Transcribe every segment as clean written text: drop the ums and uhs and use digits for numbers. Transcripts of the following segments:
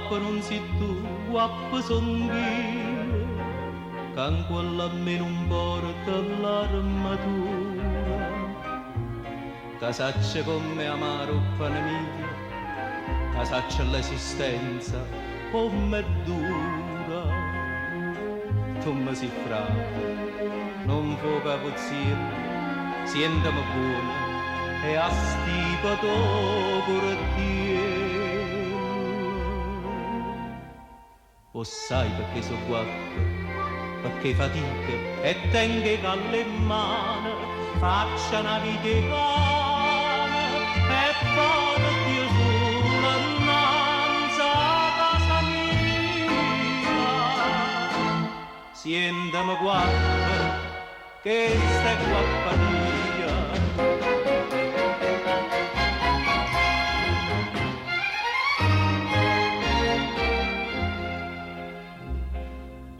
guappa non si tu, guappa son io, che ancora almeno un porta l'armatura, che saccia come amaro pane mio, che saccia l'esistenza come è dura. Tu mi si frate, non fu capuzziere, sientami buona e a stipato pure Dio. O sai perché so guappa, perché fatica e tengo calle in mano, faccia una vita vana e porti sulla innanzi a casa mia. Sientami guappa, che stai guappa mia.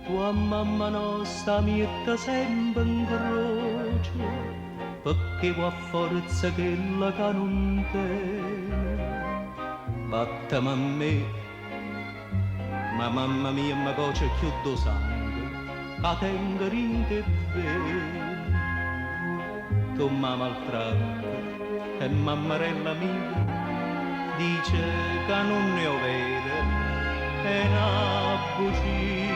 Tua mamma nostra mietta sempre in croce, perché va forza che la che non tiene. Vattami a me, ma mamma mia mi coce chiudo sangue, che tengo rinte bene. Tu mi maltratta e mammarella mia dice che non ne ho vero, è una bugia.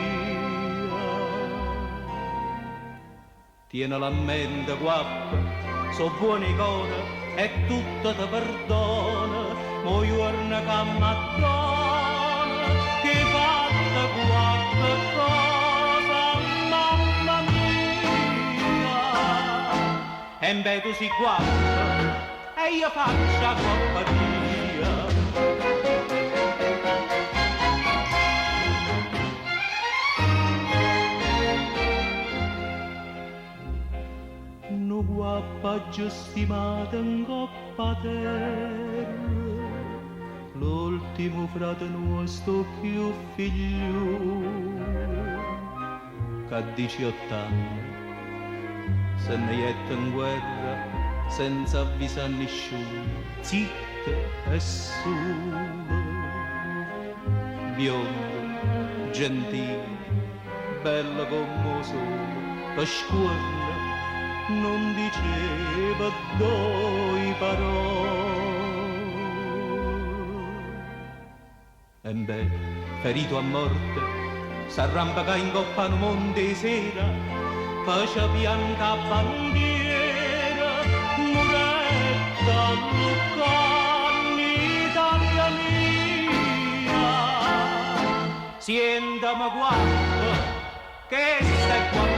Tieni la mente guappa, so buone cose e tutto ti perdona, mo giorno che m'addona, che fatta guappa cosa, mamma mia. E beh tu si guappa e io faccio guappa mia. No guappa già stimata in coppa terra, l'ultimo frate nostro più figlio, che a 18 anni se ne jette in guerra senza avvisare nessuno, zitto e solo, biondo, gentile, bello come sole, per scuola non diceva due parole. E beh, ferito a morte, s'arrampica in coppa al monte sera, faccia bianca bandiera, muretta Lucani, Italia mia. Sientami guarda, che stai qua